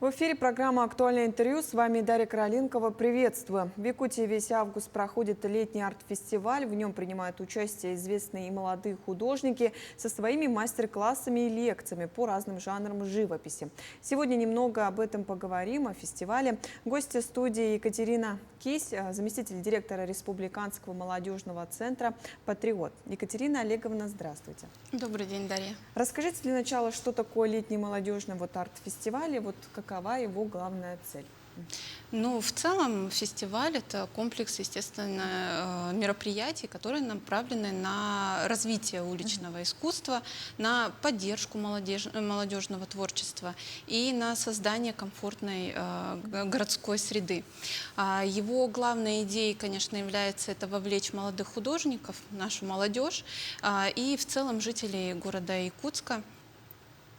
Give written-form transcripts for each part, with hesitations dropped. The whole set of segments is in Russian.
В эфире программа «Актуальное интервью». С вами Дарья Короленкова. Приветствую. В Якутии весь август проходит летний арт-фестиваль. В нем принимают участие известные и молодые художники со своими мастер-классами и лекциями по разным жанрам живописи. Сегодня немного об этом поговорим, о фестивале. Гостья студии Екатерина Кись, заместитель директора Республиканского молодежного центра «Патриот». Екатерина Олеговна, здравствуйте. Добрый день, Дарья. Расскажите для начала, что такое летний молодежный арт-фестиваль и какова его главная цель? Ну, в целом фестиваль – это комплекс, естественно, мероприятий, которые направлены на развитие уличного искусства, на поддержку молодежного творчества и на создание комфортной городской среды. Его главной идеей, конечно, является это вовлечь молодых художников, нашу молодежь и в целом жителей города Якутска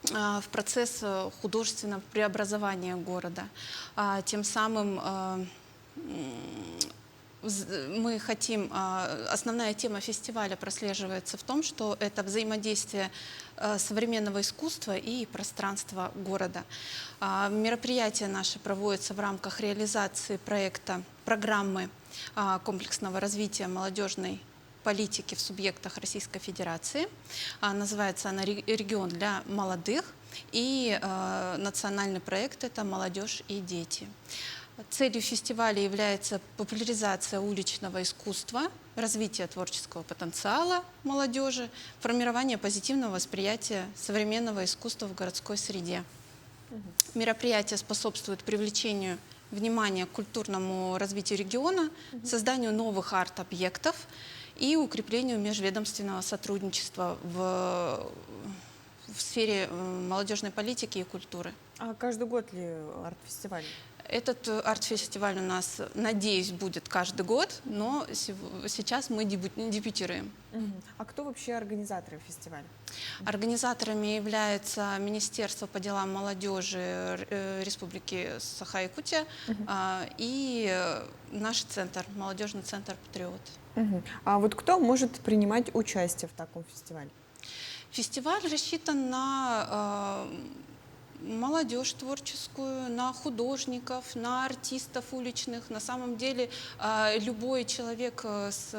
в процесс художественного преобразования города. Тем самым мы хотим, основная тема фестиваля прослеживается в том, что это взаимодействие современного искусства и пространства города. Мероприятие наше проводится в рамках реализации программы комплексного развития молодежной политики в субъектах Российской Федерации. Называется она «Регион для молодых», и национальный проект – это «Молодежь и дети». Целью фестиваля является популяризация уличного искусства, развитие творческого потенциала молодежи, формирование позитивного восприятия современного искусства в городской среде. Мероприятие способствует привлечению внимания к культурному развитию региона, созданию новых арт-объектов и укреплению межведомственного сотрудничества в сфере молодежной политики и культуры. А каждый год ли арт-фестиваль? Этот арт-фестиваль у нас, надеюсь, будет каждый год, но сейчас мы дебютируем. А кто вообще организаторы фестиваля? Организаторами является Министерство по делам молодежи Республики Саха-Якутия и наш центр, молодежный центр «Патриот». А кто может принимать участие в таком фестивале? Фестиваль рассчитан на молодежь творческую, на художников, на артистов уличных. На самом деле любой человек с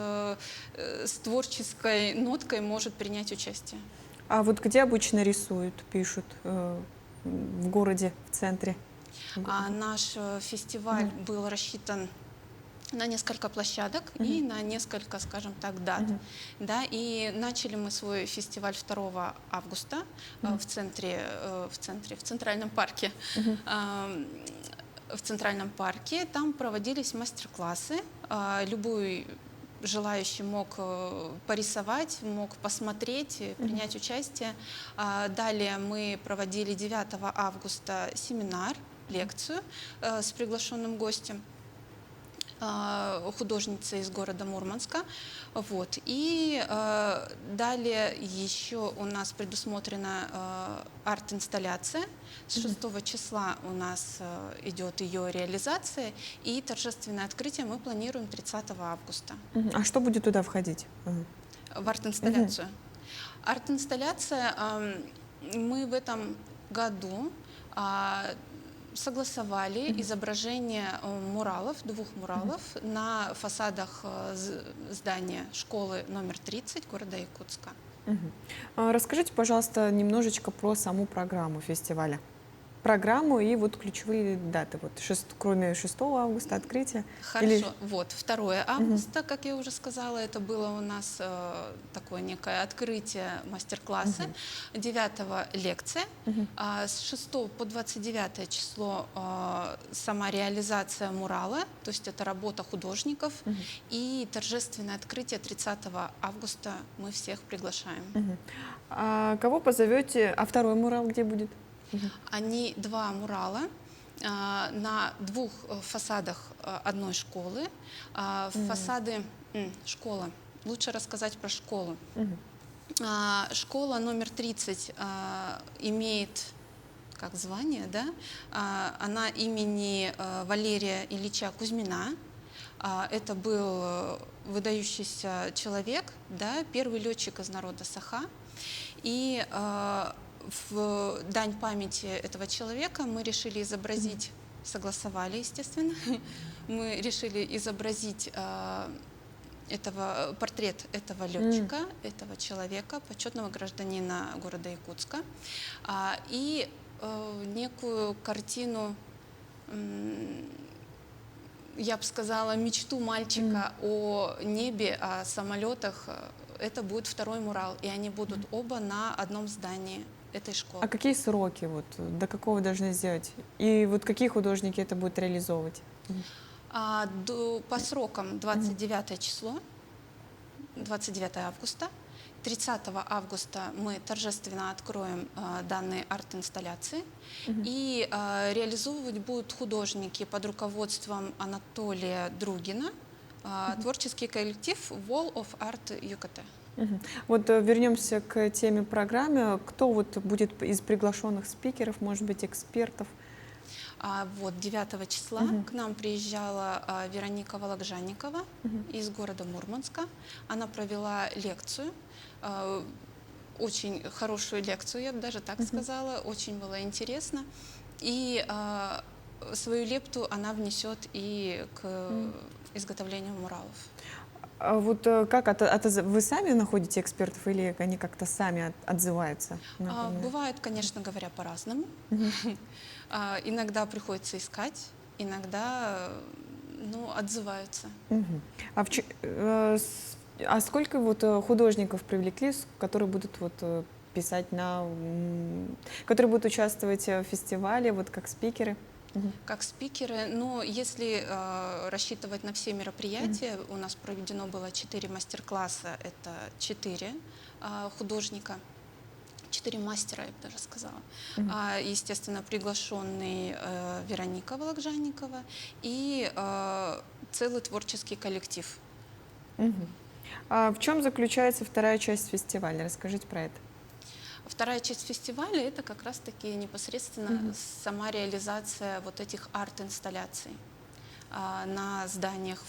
творческой ноткой может принять участие. А где обычно рисуют, пишут? В городе, в центре? Наш фестиваль был рассчитан на несколько площадок и на несколько, скажем так, дат. Да, и начали мы свой фестиваль 2 августа в Центральном парке. В Центральном парке там проводились мастер-классы. Любой желающий мог порисовать, мог посмотреть, принять участие. Далее мы проводили 9 августа семинар, лекцию с приглашенным гостем, художница из города Мурманска. И далее еще у нас предусмотрена арт-инсталляция. С 6 числа у нас идет ее реализация, и торжественное открытие мы планируем 30 августа. А что будет туда входить? В арт-инсталляцию. Арт-инсталляция, мы в этом году согласовали изображение муралов, 2 муралов на фасадах здания школы номер 30 города Якутска. Расскажите, пожалуйста, немножечко про саму программу фестиваля. Программу и ключевые даты. Кроме 6 августа открытия. Хорошо. 2 августа, как я уже сказала, это было у нас такое некое открытие мастер-класса. 9 лекция. С 6 по 29 число сама реализация мурала, то есть это работа художников. И торжественное открытие 30 августа мы всех приглашаем. А кого позовете? А второй мурал где будет? Они 2 мурала на 2 фасадах одной школы. Фасады школа. Лучше рассказать про школу. Школа номер 30 имеет как звание, да? Она имени Валерия Ильича Кузьмина. Это был выдающийся человек, да, первый летчик из народа Саха. И в дань памяти этого человека мы решили изобразить, согласовали, естественно, мы решили изобразить портрет этого летчика, этого человека, почетного гражданина города Якутска, и некую картину, я бы сказала, мечту мальчика о небе, о самолетах. Это будет второй мурал, и они будут оба на одном здании этой школы. А какие сроки, вот, до какого должны сделать? И вот какие художники это будут реализовывать? По срокам 29 число, 29 августа. 30 августа мы торжественно откроем данные арт-инсталляции. И реализовывать будут художники под руководством Анатолия Другина, творческий коллектив Wall of Art ЮКТ. Вот вернемся к теме программы. Кто вот будет из приглашенных спикеров, может быть, экспертов? Вот 9 числа к нам приезжала Вероника Вологжанникова из города Мурманска. Она провела лекцию, очень хорошую лекцию, я бы даже так сказала, очень было интересно. И свою лепту она внесет и к изготовлению муралов. А вот как вы сами находите экспертов или они как-то сами отзываются? Бывает, конечно говоря, по-разному. Иногда приходится искать, иногда отзываются. А сколько вот художников привлекли, которые будут вот писать которые будут участвовать в фестивале, вот как спикеры? Как спикеры, но если рассчитывать на все мероприятия, у нас проведено было 4 мастер-класса, это 4 художника, 4 мастера, я бы даже сказала. Естественно, приглашенный Вероника Вологжанникова и целый творческий коллектив. А в чем заключается вторая часть фестиваля? Расскажите про это. Вторая часть фестиваля – это как раз-таки непосредственно сама реализация вот этих арт-инсталляций на зданиях,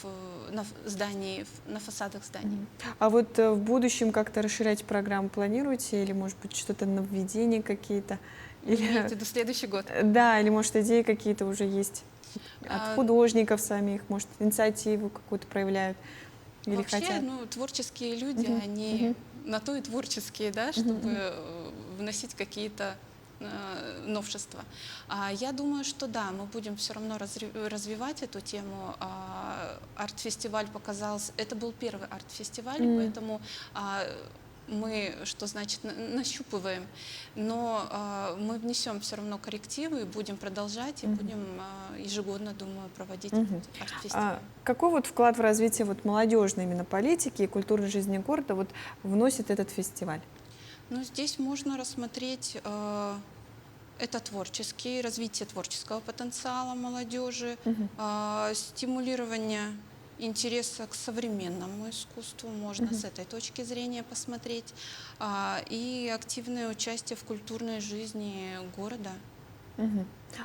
на фасадах зданий. А вот в будущем как-то расширять программу планируете? Или, может быть, что-то нововведения какие-то? Имеете в виду следующий год? Да, или, может, идеи какие-то уже есть от художников самих, может, инициативу какую-то проявляют или вообще, хотят? Творческие люди, они на то и творческие, да, чтобы вносить какие-то новшества. Я думаю, что да, мы будем все равно развивать эту тему. Арт-фестиваль показался, это был первый арт-фестиваль, поэтому мы, что значит, нащупываем, но мы внесем все равно коррективы и будем продолжать, и будем ежегодно, думаю, проводить арт-фестиваль. Какой вот вклад в развитие вот молодежной именно политики и культурной жизни города вот вносит этот фестиваль? Здесь можно рассмотреть это развитие творческого потенциала молодежи, стимулирование интереса к современному искусству, можно с этой точки зрения посмотреть, и активное участие в культурной жизни города.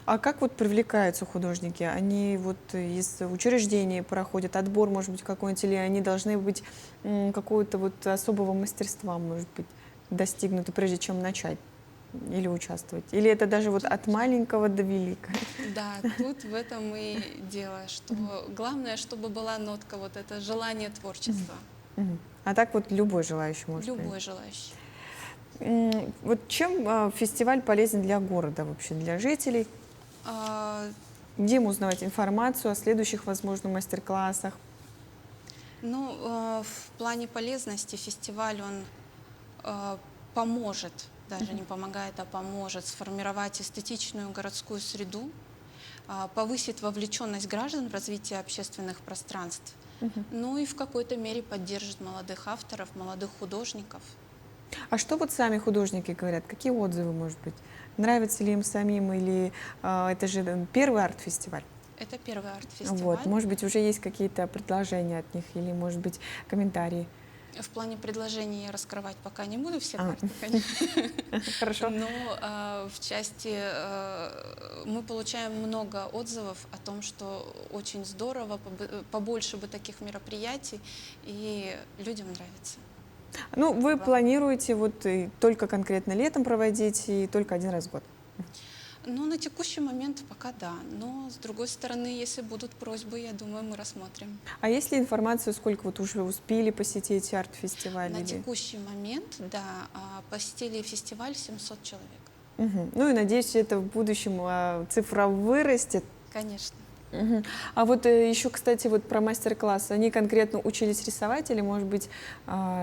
А как вот привлекаются художники? Они вот из учреждений проходят отбор, может быть, какой-нибудь, или они должны быть какого-то вот особого мастерства, может быть, достигнуты, прежде чем начать или участвовать? Или это даже вот от маленького до великого? Да, тут в этом и дело, что главное, чтобы была нотка, вот это желание творчества. А так вот любой желающий может? Любой желающий. Вот чем фестиваль полезен для города вообще, для жителей? Где им узнавать информацию о следующих, возможно, мастер-классах? В плане полезности фестиваль, он поможет, даже не помогает, а поможет сформировать эстетичную городскую среду, повысит вовлеченность граждан в развитие общественных пространств, и в какой-то мере поддержит молодых авторов, молодых художников. А что вот сами художники говорят? Какие отзывы, может быть? Нравится ли им самим, или это же первый арт-фестиваль? Это первый арт-фестиваль. Вот, может быть, уже есть какие-то предложения от них, или, может быть, комментарии? В плане предложений я раскрывать пока не буду все карты, конечно. Хорошо. Но в части мы получаем много отзывов о том, что очень здорово, побольше бы таких мероприятий, и людям нравится. Ну, вы планируете вот и только конкретно летом проводить и только один раз в год? Ну, на текущий момент пока да. Но, с другой стороны, если будут просьбы, я думаю, мы рассмотрим. А есть ли информация, сколько вот уже успели посетить арт-фестиваль? На или- текущий момент, да, посетили фестиваль 700 человек. Мгм. Ну и надеюсь, это в будущем цифра вырастет. Конечно. Мгм. А вот еще, кстати, вот про мастер-класс. Они конкретно учились рисовать или, может быть,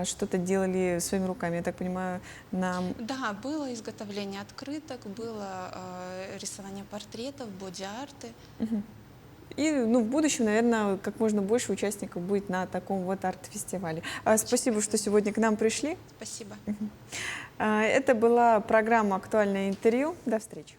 что-то делали своими руками? Я так понимаю, на... Да, было изготовление открыток, было рисование портретов, боди-арты. Мгм. И ну, в будущем, наверное, как можно больше участников будет на таком вот арт-фестивале. Спасибо, что сегодня к нам пришли. Спасибо. Это была программа «Актуальное интервью». До встречи.